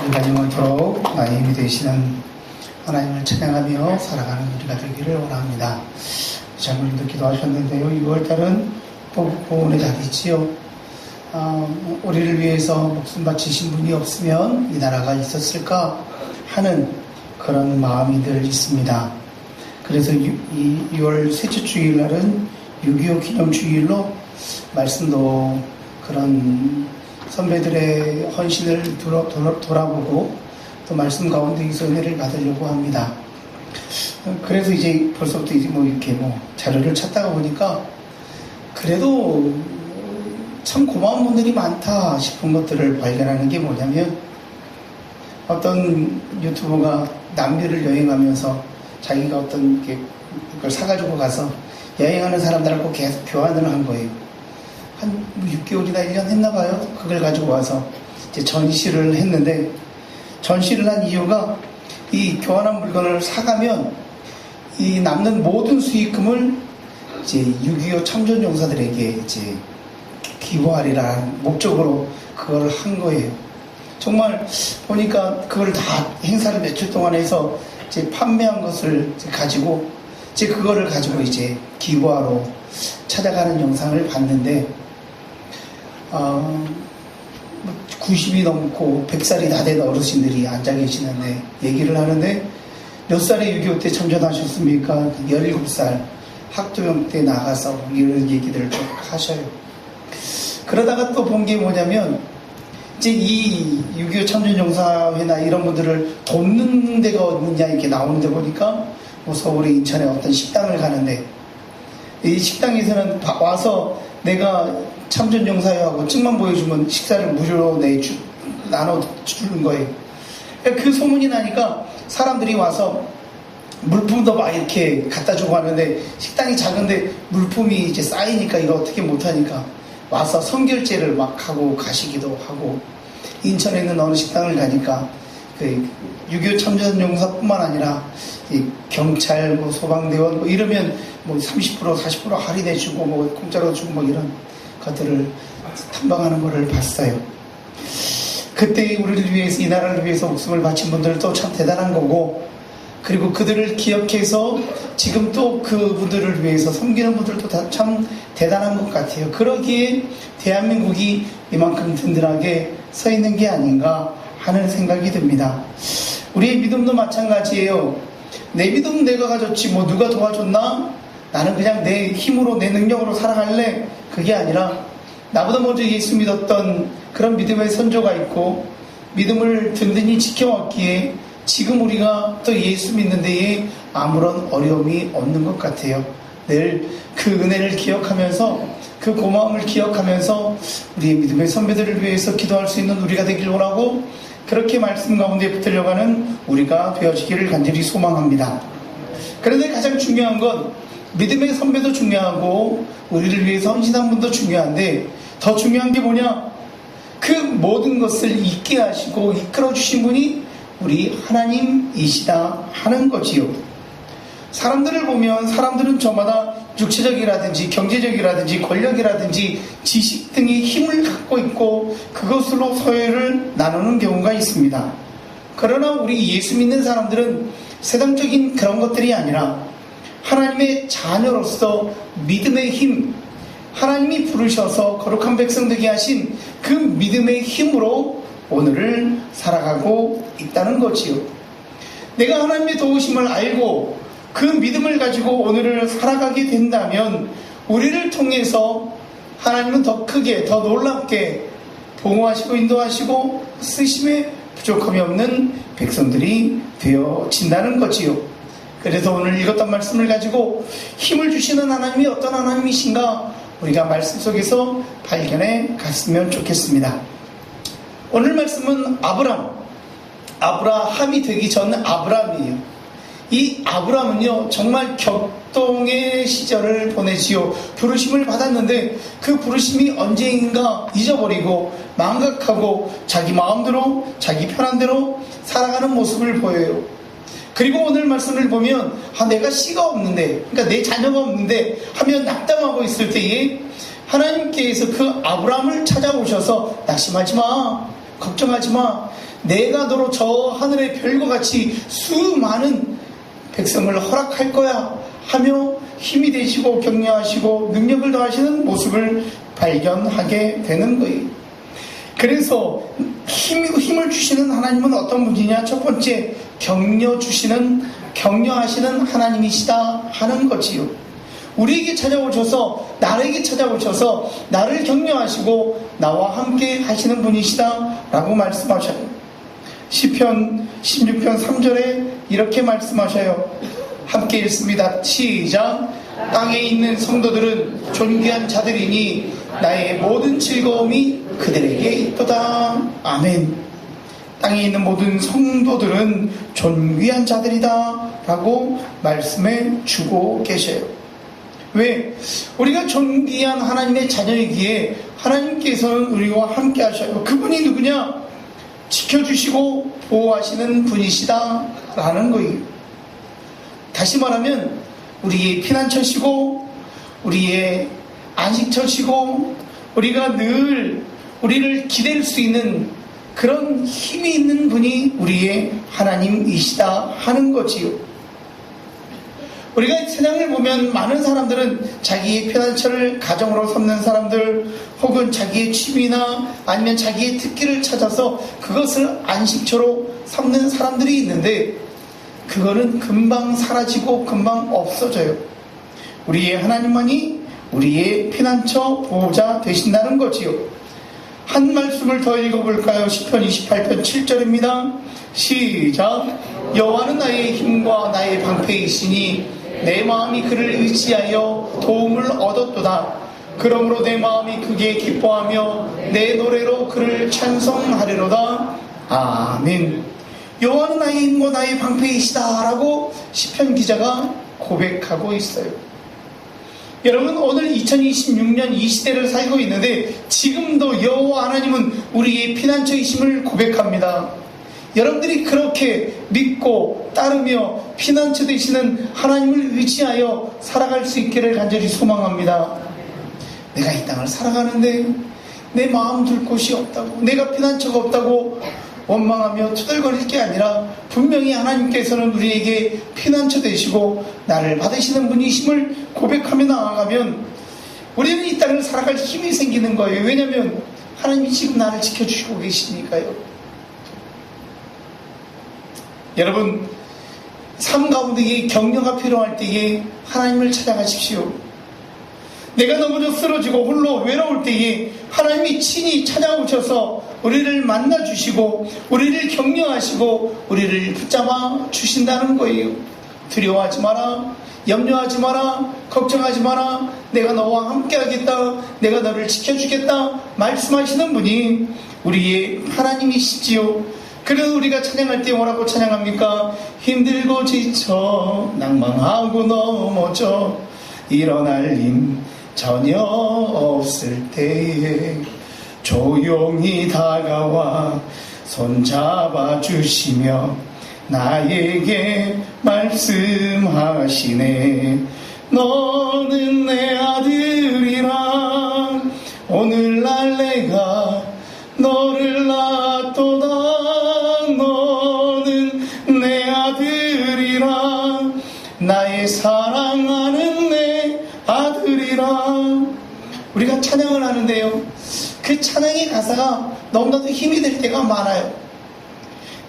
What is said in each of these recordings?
우리가 영원토록 나의 힘이 되시는 하나님을 찬양하며 살아가는 우리가 되기를 원합니다. 장로님도 기도하셨는데요. 6월달은 보훈의 달이지요. 우리를 위해서 목숨 바치신 분이 없으면 이 나라가 있었을까 하는 그런 마음이 늘 있습니다. 그래서 6월 셋째 주일날은 6.25 기념주일로 말씀도 그런 선배들의 헌신을 돌아보고 또 말씀 가운데에서 은혜를 받으려고 합니다. 그래서 이제 벌써부터 이제 이렇게 자료를 찾다가 보니까 그래도 참 고마운 분들이 많다 싶은 것들을 발견하는 게 뭐냐면, 어떤 유튜버가 남미를 여행하면서 자기가 어떤 걸 사가지고 가서 여행하는 사람들하고 계속 교환을 한 거예요. 한 6개월이나 1년 했나 봐요. 그걸 가지고 와서 이제 전시를 했는데, 전시를 한 이유가 이 교환한 물건을 사가면 이 남는 모든 수익금을 이제 6.25 참전용사들에게 이제 기부하리라는 목적으로 그걸 한 거예요. 정말 보니까 그걸 다 행사를 며칠 동안 해서 이제 판매한 것을 이제 가지고 이제 그거를 가지고 이제 기부하러 찾아가는 영상을 봤는데, 90이 넘고 100살이 다 된 어르신들이 앉아 계시는데 얘기를 하는데, 몇 살에 6.25 때 참전하셨습니까? 17살 학도병 때 나가서 이런 얘기들을 좀 하셔요. 그러다가 또 본 게 뭐냐면, 이제 이 6.25 참전용사회나 이런 분들을 돕는 데가 어디냐 이렇게 나오는데 보니까 서울에 인천에 어떤 식당을 가는데, 이 식당에서는 와서 내가 참전용사회하고 증만 보여주면 식사를 무료로 나눠주는 거예요. 그 소문이 나니까 사람들이 와서 물품도 막 이렇게 갖다 주고 하는데, 식당이 작은데 물품이 이제 쌓이니까 이거 어떻게 못하니까 와서 선결제를 막 하고 가시기도 하고, 인천에 있는 어느 식당을 가니까 그 6.25 참전용사뿐만 아니라 이 경찰, 소방대원 이러면 30% 40% 할인해주고 공짜로 주고 이런 것들을 탐방하는 것을 봤어요. 그때 우리를 위해서, 이 나라를 위해서 목숨을 바친 분들도 참 대단한 거고, 그리고 그들을 기억해서 지금 또 그분들을 위해서 섬기는 분들도 다 참 대단한 것 같아요. 그러기에 대한민국이 이만큼 든든하게 서 있는 게 아닌가 하는 생각이 듭니다. 우리의 믿음도 마찬가지예요. 내 믿음은 내가 가졌지 누가 도와줬나? 나는 그냥 내 힘으로, 내 능력으로 살아갈래? 그게 아니라 나보다 먼저 예수 믿었던 그런 믿음의 선조가 있고 믿음을 든든히 지켜왔기에 지금 우리가 또 예수 믿는 데에 아무런 어려움이 없는 것 같아요. 늘 그 은혜를 기억하면서, 그 고마움을 기억하면서 우리의 믿음의 선배들을 위해서 기도할 수 있는 우리가 되길 원하고, 그렇게 말씀 가운데 붙들려고 하는 우리가 되어지기를 간절히 소망합니다. 그런데 가장 중요한 건 믿음의 선배도 중요하고 우리를 위해서 헌신한 분도 중요한데, 더 중요한 게 뭐냐? 그 모든 것을 있게 하시고 이끌어 주신 분이 우리 하나님이시다 하는 거지요. 사람들을 보면 사람들은 저마다 육체적이라든지 경제적이라든지 권력이라든지 지식 등의 힘을 갖고 있고 그것으로 서열을 나누는 경우가 있습니다. 그러나 우리 예수 믿는 사람들은 세상적인 그런 것들이 아니라 하나님의 자녀로서 믿음의 힘, 하나님이 부르셔서 거룩한 백성 되게 하신 그 믿음의 힘으로 오늘을 살아가고 있다는 거지요. 내가 하나님의 도우심을 알고 그 믿음을 가지고 오늘을 살아가게 된다면 우리를 통해서 하나님은 더 크게, 더 놀랍게 보호하시고 인도하시고 쓰심에 부족함이 없는 백성들이 되어진다는 거지요. 그래서 오늘 읽었던 말씀을 가지고 힘을 주시는 하나님이 어떤 하나님이신가 우리가 말씀 속에서 발견해 갔으면 좋겠습니다. 오늘 말씀은 아브라함이 되기 전 아브람이에요. 이 아브람은요 정말 격동의 시절을 보내지요. 부르심을 받았는데 그 부르심이 언제인가 잊어버리고 망각하고 자기 마음대로 자기 편한대로 살아가는 모습을 보여요. 그리고 오늘 말씀을 보면 내가 씨가 없는데, 그러니까 내 자녀가 없는데 하면 낙담하고 있을 때에 하나님께서 그 아브람을 찾아오셔서 낙심하지 마, 걱정하지 마, 내가 너로 저 하늘의 별과 같이 수많은 백성을 허락할 거야 하며 힘이 되시고 격려하시고 능력을 더하시는 모습을 발견하게 되는 거예요. 그래서 힘을 주시는 하나님은 어떤 분이냐? 첫 번째, 격려하시는 하나님이시다 하는 거지요. 우리에게 찾아오셔서, 나에게 찾아오셔서 나를 격려하시고 나와 함께 하시는 분이시다 라고 말씀하셔요. 시편 16편 3절에 이렇게 말씀하셔요. 함께 읽습니다. 시작. 땅에 있는 성도들은 존귀한 자들이니 나의 모든 즐거움이 그들에게 있도다. 아멘. 땅에 있는 모든 성도들은 존귀한 자들이다 라고 말씀해 주고 계셔요. 왜? 우리가 존귀한 하나님의 자녀이기에 하나님께서는 우리와 함께 하셔요. 그분이 누구냐? 지켜주시고 보호하시는 분이시다 라는 거예요. 다시 말하면 우리의 피난처시고 우리의 안식처시고 우리가 늘 우리를 기댈 수 있는 그런 힘이 있는 분이 우리의 하나님이시다 하는 거지요. 우리가 세상을 보면 많은 사람들은 자기의 피난처를 가정으로 삼는 사람들, 혹은 자기의 취미나 아니면 자기의 특기를 찾아서 그것을 안식처로 삼는 사람들이 있는데, 그거는 금방 사라지고 금방 없어져요. 우리의 하나님만이 우리의 피난처 보호자 되신다는 거지요. 한 말씀을 더 읽어볼까요? 시편 28편 7절입니다. 시작. 여호와는 나의 힘과 나의 방패이시니 내 마음이 그를 의지하여 도움을 얻었도다. 그러므로 내 마음이 크게 기뻐하며 내 노래로 그를 찬송하리로다. 아멘. 여호와는 나의 힘과 나의 방패이시다 라고 시편 기자가 고백하고 있어요. 여러분, 오늘 2026년 이 시대를 살고 있는데 지금도 여호와 하나님은 우리의 피난처이심을 고백합니다. 여러분들이 그렇게 믿고 따르며 피난처 되시는 하나님을 의지하여 살아갈 수 있기를 간절히 소망합니다. 내가 이 땅을 살아가는데 내 마음 둘 곳이 없다고, 내가 피난처가 없다고 원망하며 투덜거릴 게 아니라 분명히 하나님께서는 우리에게 피난처 되시고 나를 받으시는 분이심을 고백하며 나아가면 우리는 이 땅을 살아갈 힘이 생기는 거예요. 왜냐하면 하나님이 지금 나를 지켜주시고 계시니까요. 여러분, 삶 가운데에 격려가 필요할 때에 하나님을 찾아가십시오. 내가 넘어져 쓰러지고 홀로 외로울 때에 하나님이 친히 찾아오셔서 우리를 만나주시고 우리를 격려하시고 우리를 붙잡아 주신다는 거예요. 두려워하지 마라, 염려하지 마라, 걱정하지 마라, 내가 너와 함께 하겠다, 내가 너를 지켜주겠다 말씀하시는 분이 우리의 하나님이시지요. 그래서 우리가 찬양할 때 뭐라고 찬양합니까? 힘들고 지쳐 낭망하고 넘어져 일어날 힘 전혀 없을 때에 조용히 다가와 손잡아 주시며 나에게 말씀하시네. 너는 내 아들이라 오늘날 내가 너를 낳았도다. 너는 내 아들이라 나의 사랑하는 내 아들이라. 우리가 찬양을 하는데요, 그 찬양의 가사가 너무나도 힘이 될 때가 많아요.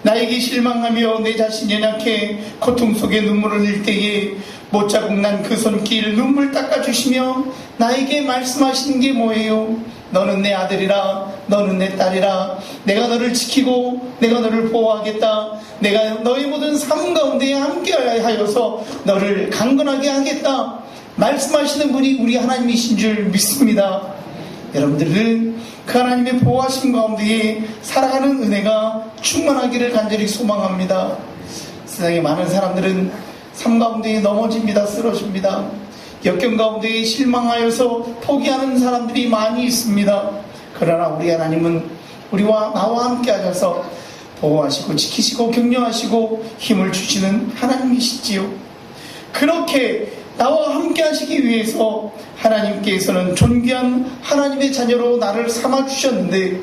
나에게 실망하며 내 자신 연약해 고통 속에 눈물을 흘릴 때에 못자국 난 그 손길 눈물 닦아주시며 나에게 말씀하시는 게 뭐예요? 너는 내 아들이라, 너는 내 딸이라, 내가 너를 지키고 내가 너를 보호하겠다, 내가 너의 모든 삶 가운데 함께 하여서 너를 강건하게 하겠다 말씀하시는 분이 우리 하나님이신 줄 믿습니다. 여러분들은 그 하나님의 보호하심 가운데에 살아가는 은혜가 충만하기를 간절히 소망합니다. 세상에 많은 사람들은 삶 가운데에 넘어집니다. 쓰러집니다. 역경 가운데에 실망하여서 포기하는 사람들이 많이 있습니다. 그러나 우리 하나님은 우리와 나와 함께 하셔서 보호하시고 지키시고 격려하시고 힘을 주시는 하나님이시지요. 그렇게 나와 함께 하시기 위해서 하나님께서는 존귀한 하나님의 자녀로 나를 삼아주셨는데,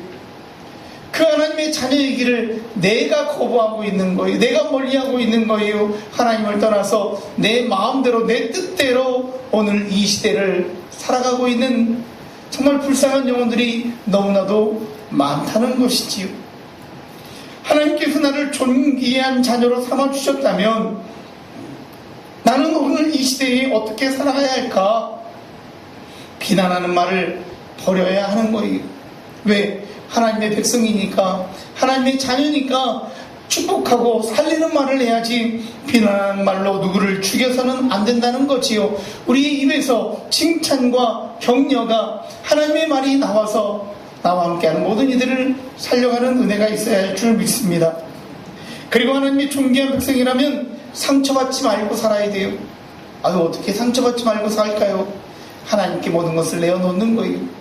그 하나님의 자녀의 길을 내가 거부하고 있는 거예요. 내가 멀리하고 있는 거예요. 하나님을 떠나서 내 마음대로 내 뜻대로 오늘 이 시대를 살아가고 있는 정말 불쌍한 영혼들이 너무나도 많다는 것이지요. 하나님께서 나를 존귀한 자녀로 삼아주셨다면 나는 오늘 이 시대에 어떻게 살아가야 할까? 비난하는 말을 버려야 하는 거예요. 왜? 하나님의 백성이니까, 하나님의 자녀니까 축복하고 살리는 말을 해야지 비난하는 말로 누구를 죽여서는 안 된다는 거지요. 우리의 입에서 칭찬과 격려가 하나님의 말이 나와서 나와 함께하는 모든 이들을 살려가는 은혜가 있어야 할 줄 믿습니다. 그리고 하나님의 존귀한 백성이라면 상처받지 말고 살아야 돼요. 어떻게 상처받지 말고 살까요? 하나님께 모든 것을 내어놓는 거예요.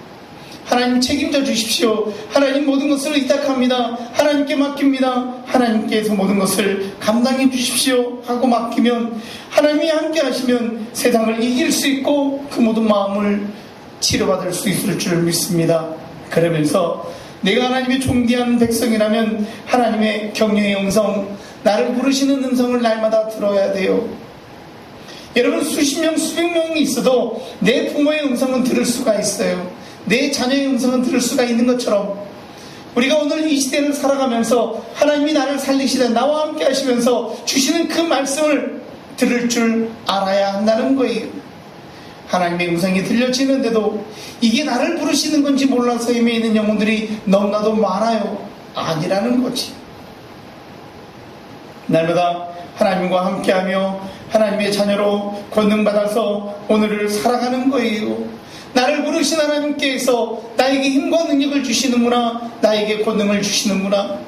하나님 책임져 주십시오. 하나님 모든 것을 의탁합니다. 하나님께 맡깁니다. 하나님께서 모든 것을 감당해 주십시오 하고 맡기면 하나님이 함께 하시면 세상을 이길 수 있고 그 모든 마음을 치료받을 수 있을 줄 믿습니다. 그러면서 내가 하나님의 존귀한 백성이라면 하나님의 격려의 음성, 나를 부르시는 음성을 날마다 들어야 돼요. 여러분, 수십 명, 수백 명이 있어도 내 부모의 음성은 들을 수가 있어요. 내 자녀의 음성은 들을 수가 있는 것처럼 우리가 오늘 이 시대를 살아가면서 하나님이 나를 살리시되 나와 함께 하시면서 주시는 그 말씀을 들을 줄 알아야 한다는 거예요. 하나님의 음성이 들려지는데도 이게 나를 부르시는 건지 몰라서 헤매이는 영혼들이 너무나도 많아요. 아니라는 거지. 날마다 하나님과 함께하며 하나님의 자녀로 권능받아서 오늘을 살아가는 거예요. 나를 부르신 하나님께서 나에게 힘과 능력을 주시는구나, 나에게 권능을 주시는구나.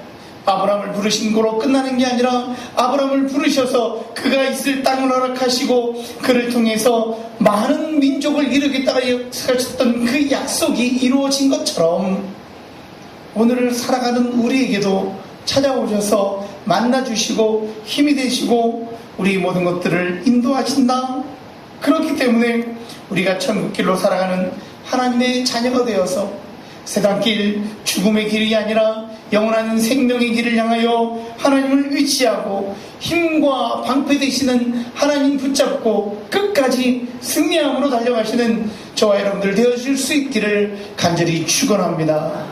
아브라함을 부르신 거로 끝나는 게 아니라 아브라함을 부르셔서 그가 있을 땅을 허락하시고 그를 통해서 많은 민족을 이루겠다가 약속하셨던 그 약속이 이루어진 것처럼 오늘을 살아가는 우리에게도 찾아오셔서 만나주시고 힘이 되시고 우리 모든 것들을 인도하신다. 그렇기 때문에 우리가 천국길로 살아가는 하나님의 자녀가 되어서 세상길, 죽음의 길이 아니라 영원한 생명의 길을 향하여 하나님을 의지하고 힘과 방패 되시는 하나님 붙잡고 끝까지 승리함으로 달려가시는 저와 여러분들 되어질 수 있기를 간절히 축원합니다.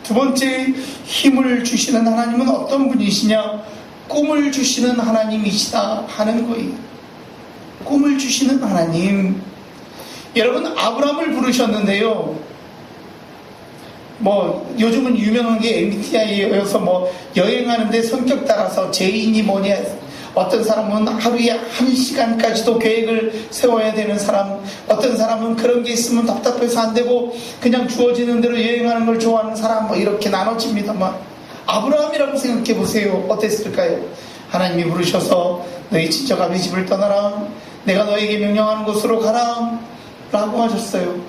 두 번째, 힘을 주시는 하나님은 어떤 분이시냐? 꿈을 주시는 하나님이시다 하는 거예요. 꿈을 주시는 하나님. 여러분, 아브라함을 부르셨는데요, 요즘은 유명한 게 MBTI여서 여행하는데 성격 따라서 제인이 뭐냐, 어떤 사람은 하루에 1시간까지도 계획을 세워야 되는 사람, 어떤 사람은 그런 게 있으면 답답해서 안 되고 그냥 주어지는 대로 여행하는 걸 좋아하는 사람, 이렇게 나눠집니다만 아브라함이라고 생각해 보세요. 어땠을까요? 하나님이 부르셔서 너희 친척 아비 집을 떠나라, 내가 너에게 명령하는 곳으로 가라 라고 하셨어요.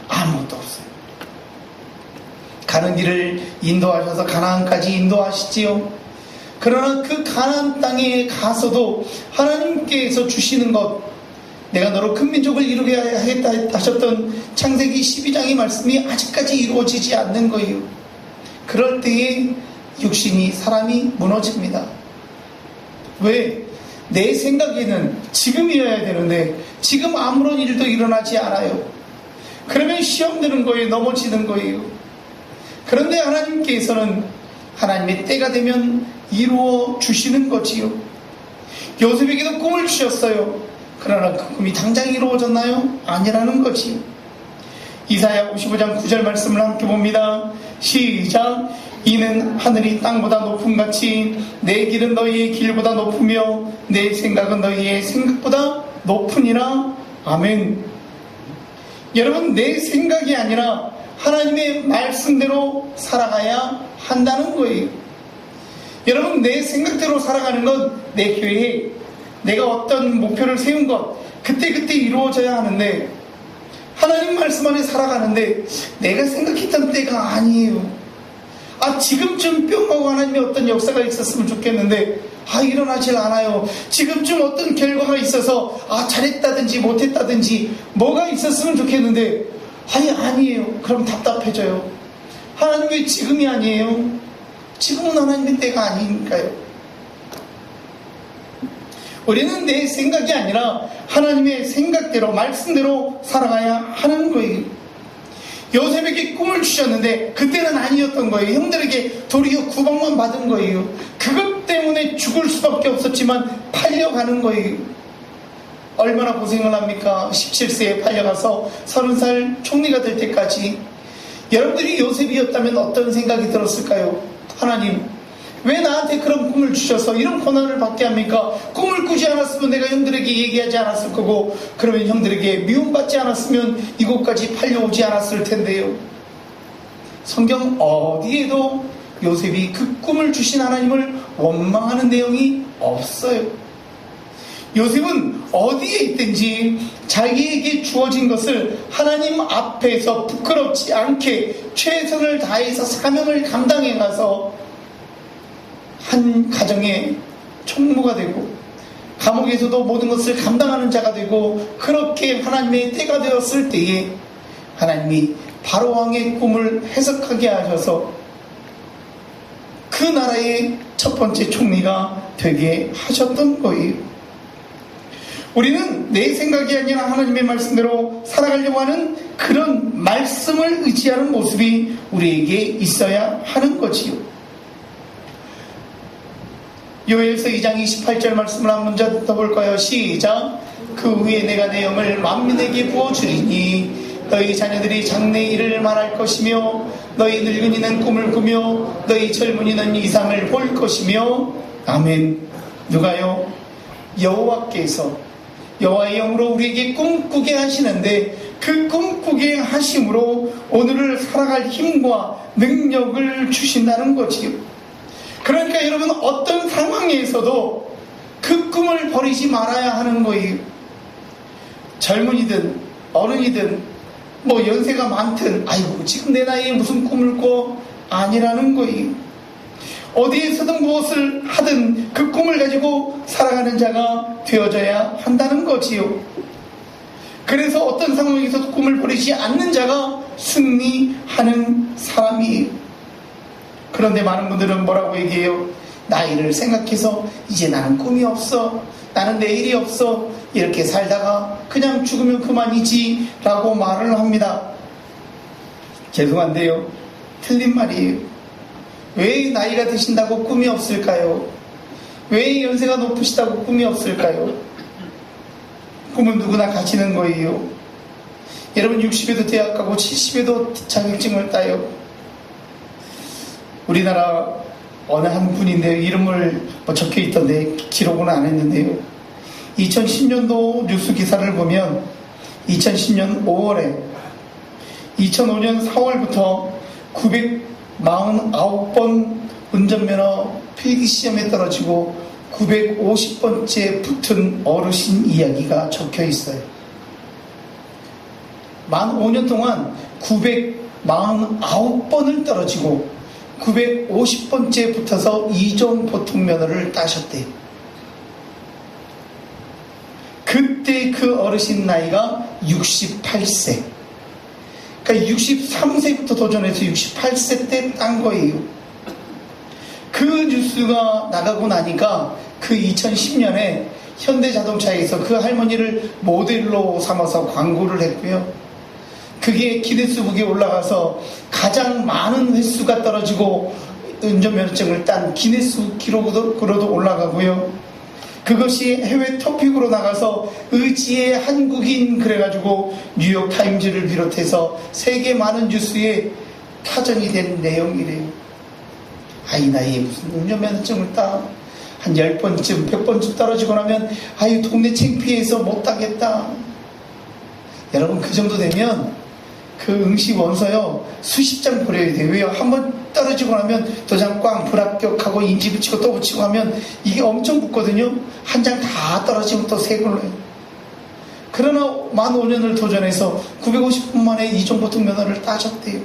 아무것도 없어요. 가는 길을 인도하셔서 가나안까지 인도하시지요. 그러나 그 가나안 땅에 가서도 하나님께서 주시는 것, 내가 너로 큰 민족을 이루게 하겠다 하셨던 창세기 12장의 말씀이 아직까지 이루어지지 않는 거예요. 그럴 때에 육신이, 사람이 무너집니다. 왜? 내 생각에는 지금이어야 되는데 지금 아무런 일도 일어나지 않아요. 그러면 시험 드는 거예요. 넘어지는 거예요. 그런데 하나님께서는 하나님의 때가 되면 이루어 주시는 거지요. 요셉에게도 꿈을 주셨어요. 그러나 그 꿈이 당장 이루어졌나요? 아니라는 거지요. 이사야 55장 9절 말씀을 함께 봅니다. 시작. 이는 하늘이 땅보다 높음같이 내 길은 너희의 길보다 높으며 내 생각은 너희의 생각보다 높으니라. 아멘. 여러분, 내 생각이 아니라 하나님의 말씀대로 살아가야 한다는 거예요. 여러분, 내 생각대로 살아가는 건 내 계획, 내가 어떤 목표를 세운 것, 그때그때 이루어져야 하는데 하나님 말씀 안에 살아가는데 내가 생각했던 때가 아니에요. 지금쯤 뿅 하고 하나님의 어떤 역사가 있었으면 좋겠는데 일어나질 않아요. 지금쯤 어떤 결과가 있어서 잘했다든지 못했다든지 뭐가 있었으면 좋겠는데 아니에요. 그럼 답답해져요. 하나님 왜 지금이 아니에요? 지금은 하나님의 때가 아닌가요? 우리는 내 생각이 아니라 하나님의 생각대로 말씀대로 살아가야 하는 거예요. 요셉에게 꿈을 주셨는데 그때는 아니었던 거예요. 형들에게 도리어 구박만 받은 거예요. 그것 때문에 죽을 수밖에 없었지만 팔려가는 거예요. 얼마나 고생을 합니까? 17세에 팔려가서 30살 총리가 될 때까지. 여러분들이 요셉이었다면 어떤 생각이 들었을까요? 하나님, 왜 나한테 그런 꿈을 주셔서 이런 고난을 받게 합니까? 꿈을 꾸지 않았으면 내가 형들에게 얘기하지 않았을 거고, 그러면 형들에게 미움받지 않았으면 이곳까지 팔려오지 않았을 텐데요. 성경 어디에도 요셉이 그 꿈을 주신 하나님을 원망하는 내용이 없어요. 요셉은 어디에 있든지 자기에게 주어진 것을 하나님 앞에서 부끄럽지 않게 최선을 다해서 사명을 감당해 가서 한 가정의 총무가 되고 감옥에서도 모든 것을 감당하는 자가 되고, 그렇게 하나님의 때가 되었을 때에 하나님이 바로왕의 꿈을 해석하게 하셔서 그 나라의 첫 번째 총리가 되게 하셨던 거예요. 우리는 내 생각이 아니라 하나님의 말씀대로 살아가려고 하는 그런 말씀을 의지하는 모습이 우리에게 있어야 하는 거지요. 요엘서 2장 28절 말씀을 한 문자 듣어볼까요? 시작. 그 후에 내가 내 영을 만민에게 부어주리니 너희 자녀들이 장래 일을 말할 것이며 너희 늙은이는 꿈을 꾸며 너희 젊은이는 이상을 볼 것이며. 아멘. 누가요? 여호와께서 여호와의 영으로 우리에게 꿈꾸게 하시는데, 그 꿈꾸게 하심으로 오늘을 살아갈 힘과 능력을 주신다는 거지요. 그러니까 여러분, 어떤 상황에서도 그 꿈을 버리지 말아야 하는 거예요. 젊은이든 어른이든 뭐 연세가 많든 아이고 지금 내 나이에 무슨 꿈을 꿔, 아니라는 거예요. 어디에서든 무엇을 하든 그 꿈을 가지고 살아가는 자가 되어져야 한다는 거지요. 그래서 어떤 상황에서도 꿈을 버리지 않는 자가 승리하는 사람이에요. 그런데 많은 분들은 뭐라고 얘기해요? 나이를 생각해서 이제 나는 꿈이 없어, 나는 내일이 없어, 이렇게 살다가 그냥 죽으면 그만이지 라고 말을 합니다. 죄송한데요, 틀린 말이에요. 왜 나이가 드신다고 꿈이 없을까요? 왜 연세가 높으시다고 꿈이 없을까요? 꿈은 누구나 가지는 거예요. 여러분 60에도 대학 가고 70에도 자격증을 따요. 우리나라 어느 한 분인데요, 이름을 적혀 있던데 기록은 안 했는데요, 2010년도 뉴스 기사를 보면 2010년 5월에 2005년 4월부터 949번 운전면허 필기시험에 떨어지고 950번째 붙은 어르신 이야기가 적혀 있어요. 만 5년 동안 949번을 떨어지고 950번째 붙어서 2종 보통면허를 따셨대요. 그때 그 어르신 나이가 68세. 그러니까 63세부터 도전해서 68세 때 딴 거예요. 그 뉴스가 나가고 나니까 그 2010년에 현대자동차에서 그 할머니를 모델로 삼아서 광고를 했고요. 그게 기네스북에 올라가서 가장 많은 횟수가 떨어지고 운전면허증을 딴 기네스 기록으로도 올라가고요. 그것이 해외 토픽으로 나가서 의지의 한국인 그래가지고 뉴욕타임즈를 비롯해서 세계 많은 뉴스에 타전이 된 내용이래요. 아이 나이에 무슨 운전면허증을 따? 한 10번쯤 100번쯤 떨어지고 나면 아유 동네 창피해서 못 따겠다. 여러분 그 정도 되면 그 응시 원서요 수십 장 버려야 돼요. 왜요? 한번 떨어지고 나면 도장 꽝 불합격하고 인지 붙이고 또 붙이고 하면 이게 엄청 붙거든요. 한 장 다 떨어지면 또 새 걸로 해요. 그러나 만 5년을 도전해서 950분 만에 2종 보통면허를 따셨대요.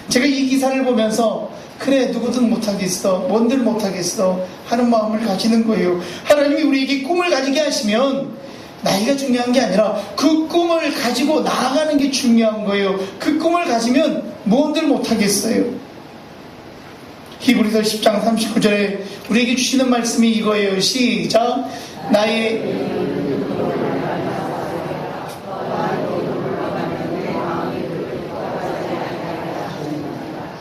제가 이 기사를 보면서 그래 누구든 못하겠어, 뭔들 못하겠어 하는 마음을 가지는 거예요. 하나님이 우리에게 꿈을 가지게 하시면 나이가 중요한 게 아니라 그 꿈을 가지고 나아가는 게 중요한 거예요. 그 꿈을 가지면 무언들 못하겠어요. 히브리서 10장 39절에 우리에게 주시는 말씀이 이거예요. 시작. 나의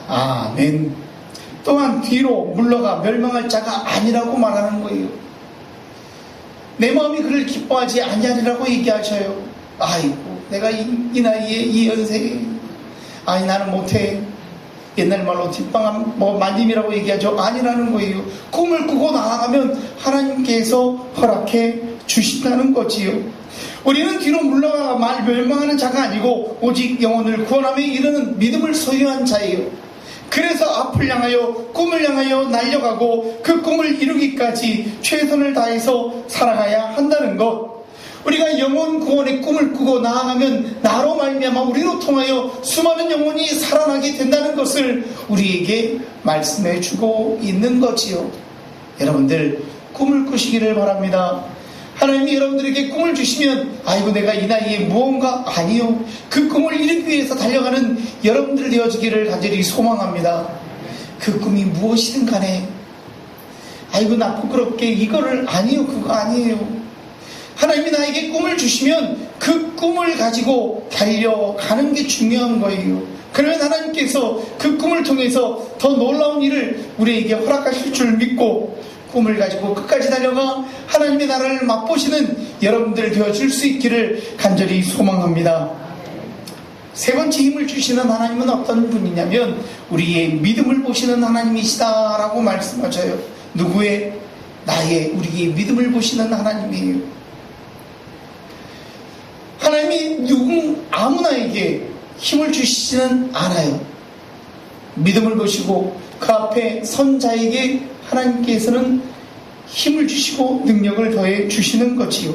아멘. 또한 뒤로 물러가 멸망할 자가 아니라고 말하는 거예요. 내 마음이 그를 기뻐하지 아니하리라고 얘기하셔요. 아이고 내가 이 나이에 이 연세에 아니 나는 못해. 옛날 말로 뒷방 말림이라고 얘기하죠. 아니라는 거예요. 꿈을 꾸고 나아가면 하나님께서 허락해 주신다는 거지요. 우리는 뒤로 물러가 멸망하는 자가 아니고 오직 영혼을 구원함에 이르는 믿음을 소유한 자예요. 그래서 앞을 향하여 꿈을 향하여 날려가고 그 꿈을 이루기까지 최선을 다해서 살아가야 한다는 것. 우리가 영혼 구원의 꿈을 꾸고 나아가면 나로 말미암아 우리로 통하여 수많은 영혼이 살아나게 된다는 것을 우리에게 말씀해 주고 있는 거지요. 여러분들 꿈을 꾸시기를 바랍니다. 하나님이 여러분들에게 꿈을 주시면 아이고 내가 이 나이에 무언가 아니요. 그 꿈을 이루기 위해서 달려가는 여러분들 되어지기를 간절히 소망합니다. 그 꿈이 무엇이든 간에 아이고 나 부끄럽게 이거를 아니요 그거 아니에요. 하나님이 나에게 꿈을 주시면 그 꿈을 가지고 달려가는 게 중요한 거예요. 그러면 하나님께서 그 꿈을 통해서 더 놀라운 일을 우리에게 허락하실 줄 믿고 꿈을 가지고 끝까지 달려가 하나님의 나라를 맛보시는 여러분들 되어줄 수 있기를 간절히 소망합니다. 세 번째 힘을 주시는 하나님은 어떤 분이냐면 우리의 믿음을 보시는 하나님이시다라고 말씀하셔요. 누구의? 나의 우리의 믿음을 보시는 하나님이에요. 하나님이 아무나에게 힘을 주시지는 않아요. 믿음을 보시고 그 앞에 선 자에게 하나님께서는 힘을 주시고 능력을 더해 주시는 것이요.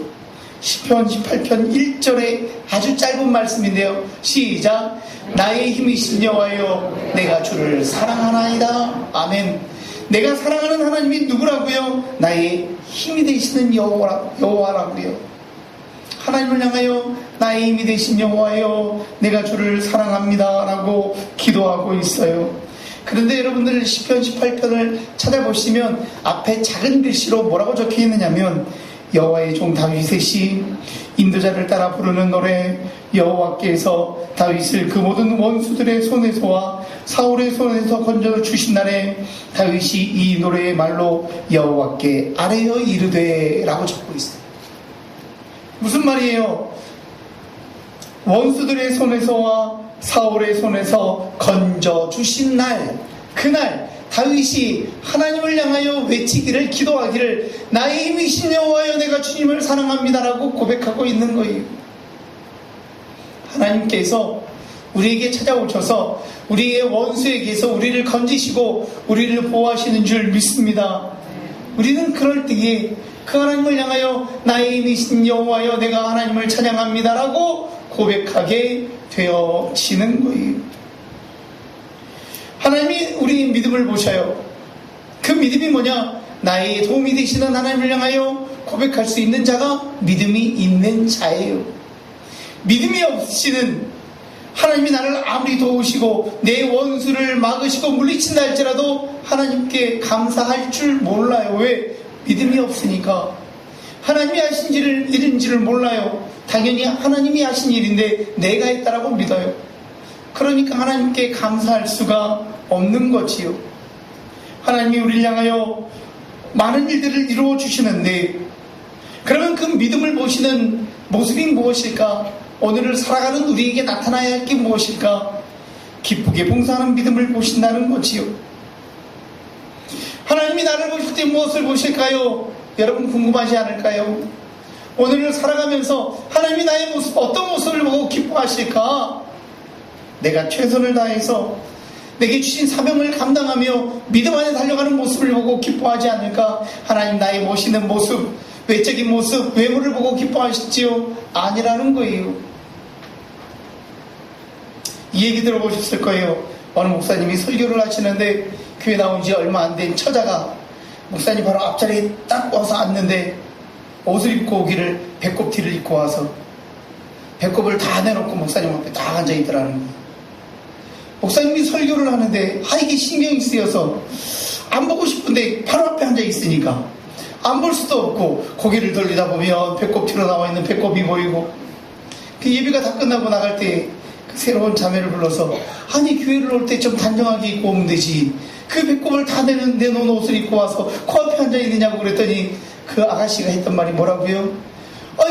시편 18편 1절에 아주 짧은 말씀인데요. 시작. 나의 힘이신 여호와여 내가 주를 사랑하나이다. 아멘. 내가 사랑하는 하나님이 누구라고요? 나의 힘이 되시는 여호와라고요. 하나님을 향하여 나의 힘이 되신 여호와여 내가 주를 사랑합니다 라고 기도하고 있어요. 그런데 여러분들 시편 18편을 찾아보시면 앞에 작은 글씨로 뭐라고 적혀 있느냐면 여호와의 종 다윗의 시, 인도자를 따라 부르는 노래, 여호와께서 다윗을 그 모든 원수들의 손에서와 사울의 손에서 건져 주신 날에 다윗이 이 노래의 말로 여호와께 아뢰어 이르되 라고 적고 있어요. 무슨 말이에요? 원수들의 손에서와 사울의 손에서 건져 주신 날, 그날 다윗이 하나님을 향하여 외치기를 기도하기를 나의 힘이신 여호와여 내가 주님을 사랑합니다라고 고백하고 있는 거예요. 하나님께서 우리에게 찾아오셔서 우리의 원수에게서 우리를 건지시고 우리를 보호하시는 줄 믿습니다. 우리는 그럴 때에 그 하나님을 향하여 나의 힘이신 여호와여 내가 하나님을 찬양합니다라고 고백하게 되어지는 거예요. 하나님이 우리의 믿음을 보셔요. 그 믿음이 뭐냐? 나의 도움이 되시는 하나님을 향하여 고백할 수 있는 자가 믿음이 있는 자예요. 믿음이 없이는 하나님이 나를 아무리 도우시고 내 원수를 막으시고 물리친다 할지라도 하나님께 감사할 줄 몰라요. 왜? 믿음이 없으니까. 하나님이 하신 일인지를 몰라요. 당연히 하나님이 하신 일인데 내가 했다라고 믿어요. 그러니까 하나님께 감사할 수가 없는 거지요. 하나님이 우리를 향하여 많은 일들을 이루어 주시는데 그러면 그 믿음을 보시는 모습이 무엇일까? 오늘을 살아가는 우리에게 나타나야 할 게 무엇일까? 기쁘게 봉사하는 믿음을 보신다는 거지요. 하나님이 나를 보실 때 무엇을 보실까요? 여러분 궁금하지 않을까요? 오늘을 살아가면서 하나님이 나의 모습, 어떤 모습을 보고 기뻐하실까? 내가 최선을 다해서 내게 주신 사명을 감당하며 믿음 안에 달려가는 모습을 보고 기뻐하지 않을까? 하나님 나의 모시는 모습, 외적인 모습, 외모를 보고 기뻐하시지요? 아니라는 거예요. 이 얘기 들어보셨을 거예요. 어느 목사님이 설교를 하시는데 교회 나온 지 얼마 안 된 처자가 목사님 바로 앞자리에 딱 와서 앉는데 옷을 입고 오기를 배꼽 티를 입고 와서 배꼽을 다 내놓고 목사님 앞에 딱 앉아있더라는 거예요. 목사님이 설교를 하는데 이게 신경이 쓰여서 안 보고 싶은데 바로 앞에 앉아있으니까 안 볼 수도 없고 고개를 돌리다 보면 배꼽 티로 나와 있는 배꼽이 보이고, 그 예배가 다 끝나고 나갈 때 그 새로운 자매를 불러서 교회를 올 때 좀 단정하게 입고 오면 되지, 그 배꼽을 다 내놓은 옷을 입고 와서 코앞에 앉아있느냐고 그랬더니 그 아가씨가 했던 말이 뭐라고요?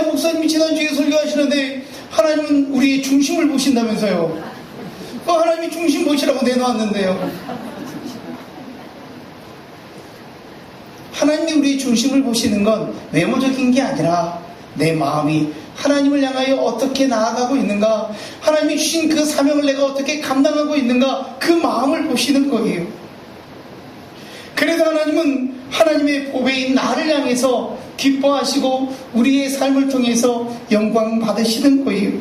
목사님이 지난주에 설교하시는데 하나님은 우리의 중심을 보신다면서요. 하나님이 중심 보시라고 내놓았는데요. 하나님이 우리의 중심을 보시는 건 외모적인 게 아니라 내 마음이 하나님을 향하여 어떻게 나아가고 있는가, 하나님이 주신 그 사명을 내가 어떻게 감당하고 있는가, 그 마음을 보시는 거예요. 그래서 하나님은 하나님의 보배인 나를 향해서 기뻐하시고 우리의 삶을 통해서 영광 받으시는 거예요.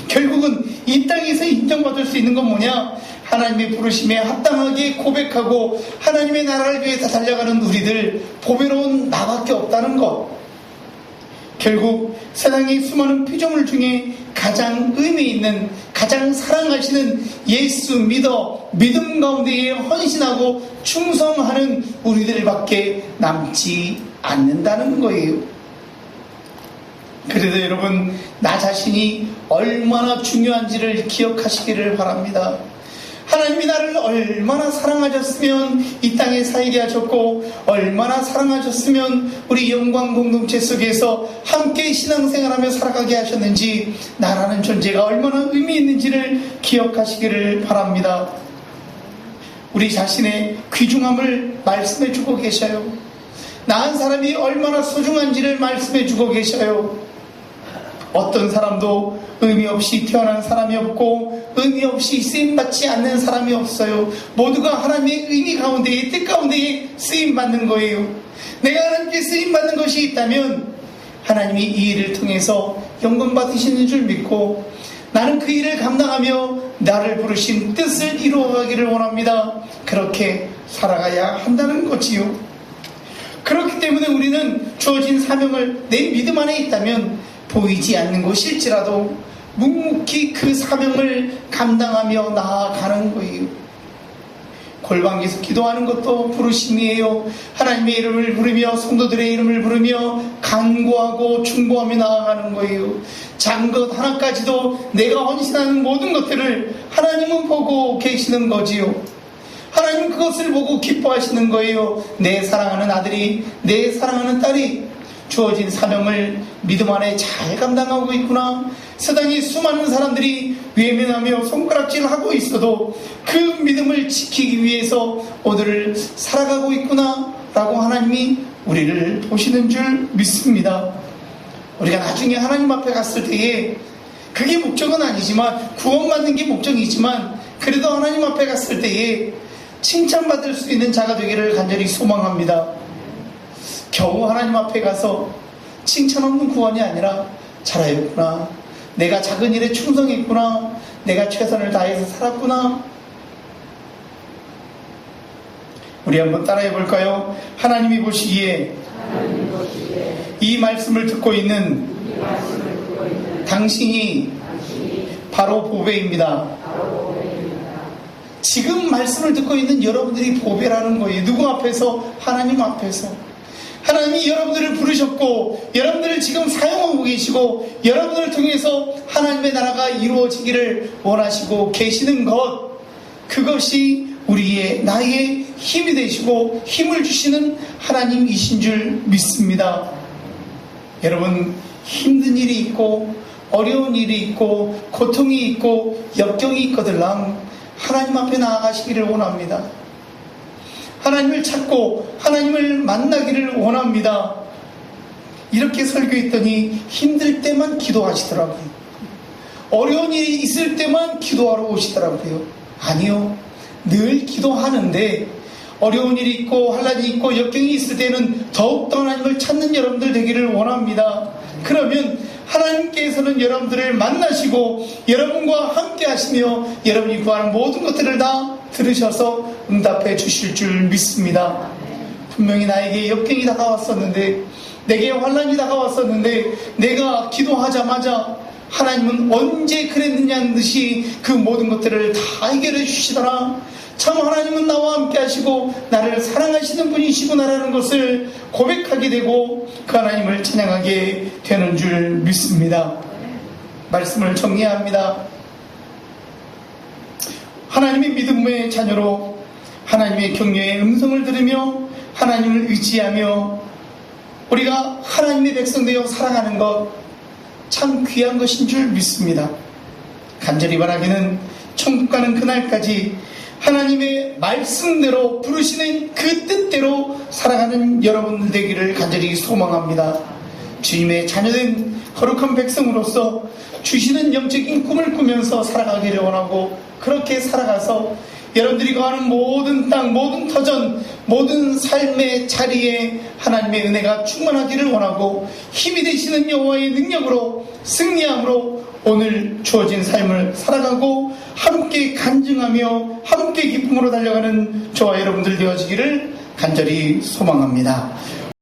결국은 이 땅에서 인정받을 수 있는 건 뭐냐? 하나님의 부르심에 합당하게 고백하고 하나님의 나라를 위해서 달려가는 우리들, 보배로운 나밖에 없다는 것. 결국 세상의 수많은 피조물 중에 가장 의미 있는, 가장 사랑하시는 예수 믿음 가운데에 헌신하고 충성하는 우리들밖에 남지 않는다는 거예요. 그래도 여러분, 나 자신이 얼마나 중요한지를 기억하시기를 바랍니다. 하나님이 나를 얼마나 사랑하셨으면 이 땅에 살게 하셨고, 얼마나 사랑하셨으면 우리 영광 공동체 속에서 함께 신앙생활하며 살아가게 하셨는지, 나라는 존재가 얼마나 의미 있는지를 기억하시기를 바랍니다. 우리 자신의 귀중함을 말씀해 주고 계셔요. 낳은 사람이 얼마나 소중한지를 말씀해 주고 계셔요. 어떤 사람도 의미 없이 태어난 사람이 없고 의미 없이 쓰임받지 않는 사람이 없어요. 모두가 하나님의 의미 가운데에, 뜻 가운데에 쓰임받는 거예요. 내가 하나님께 쓰임받는 것이 있다면 하나님이 이 일을 통해서 영광 받으시는 줄 믿고, 나는 그 일을 감당하며 나를 부르신 뜻을 이루어가기를 원합니다. 그렇게 살아가야 한다는 거지요. 그렇기 때문에 우리는 주어진 사명을 내 믿음 안에 있다면 보이지 않는 것일지라도 묵묵히 그 사명을 감당하며 나아가는 거예요. 골방에서 기도하는 것도 부르심이에요. 하나님의 이름을 부르며 성도들의 이름을 부르며 간구하고 충고하며 나아가는 거예요. 작은 하나까지도 내가 헌신하는 모든 것들을 하나님은 보고 계시는 거지요. 하나님은 그것을 보고 기뻐하시는 거예요. 내 사랑하는 아들이, 내 사랑하는 딸이 주어진 사명을 믿음 안에 잘 감당하고 있구나. 세상에 수많은 사람들이 외면하며 손가락질하고 있어도 그 믿음을 지키기 위해서 오늘을 살아가고 있구나 라고 하나님이 우리를 보시는 줄 믿습니다. 우리가 나중에 하나님 앞에 갔을 때에, 그게 목적은 아니지만, 구원받는 게 목적이지만, 그래도 하나님 앞에 갔을 때에 칭찬받을 수 있는 자가 되기를 간절히 소망합니다. 겨우 하나님 앞에 가서 칭찬 없는 구원이 아니라, 잘하였구나, 내가 작은 일에 충성했구나, 내가 최선을 다해서 살았구나. 우리 한번 따라해 볼까요? 하나님이 보시기에 이 말씀을 듣고 있는 당신이 바로 보배입니다. 지금 말씀을 듣고 있는 여러분들이 보배라는 거예요. 누구 앞에서? 하나님 앞에서. 하나님이 여러분들을 부르셨고, 여러분들을 지금 사용하고 계시고, 여러분들을 통해서 하나님의 나라가 이루어지기를 원하시고 계시는 것, 그것이 우리의, 나의 힘이 되시고 힘을 주시는 하나님이신 줄 믿습니다. 여러분, 힘든 일이 있고 어려운 일이 있고 고통이 있고 역경이 있거들랑 하나님 앞에 나아가시기를 원합니다. 하나님을 찾고 하나님을 만나기를 원합니다. 이렇게 설교했더니 힘들 때만 기도하시더라고요. 어려운 일이 있을 때만 기도하러 오시더라고요. 아니요, 늘 기도하는데 어려운 일이 있고 환난이 있고 역경이 있을 때는 더욱더 하나님을 찾는 여러분들 되기를 원합니다. 그러면 하나님께서는 여러분들을 만나시고 여러분과 함께 하시며 여러분이 구하는 모든 것들을 다 들으셔서 응답해 주실 줄 믿습니다. 분명히 나에게 역경이 다가왔었는데 내게 환난이 다가왔었는데 내가 기도하자마자 하나님은 언제 그랬느냐는 듯이 그 모든 것들을 다 해결해 주시더라. 참 하나님은 나와 함께 하시고 나를 사랑하시는 분이시구나라는 것을 고백하게 되고 그 하나님을 찬양하게 되는 줄 믿습니다. 말씀을 정리해야 합니다. 하나님의 믿음의 자녀로 하나님의 격려의 음성을 들으며 하나님을 의지하며 우리가 하나님의 백성 되어 살아가는 것 참 귀한 것인 줄 믿습니다. 간절히 바라기는 천국 가는 그날까지 하나님의 말씀대로 부르시는 그 뜻대로 살아가는 여러분들 되기를 간절히 소망합니다. 주님의 자녀된 거룩한 백성으로서 주시는 영적인 꿈을 꾸면서 살아가기를 원하고 그렇게 살아가서 여러분들이 거하는 모든 땅, 모든 터전, 모든 삶의 자리에 하나님의 은혜가 충만하기를 원하고 힘이 되시는 여호와의 능력으로 승리함으로 오늘 주어진 삶을 살아가고 함께 간증하며 함께 기쁨으로 달려가는 저와 여러분들 되어지기를 간절히 소망합니다.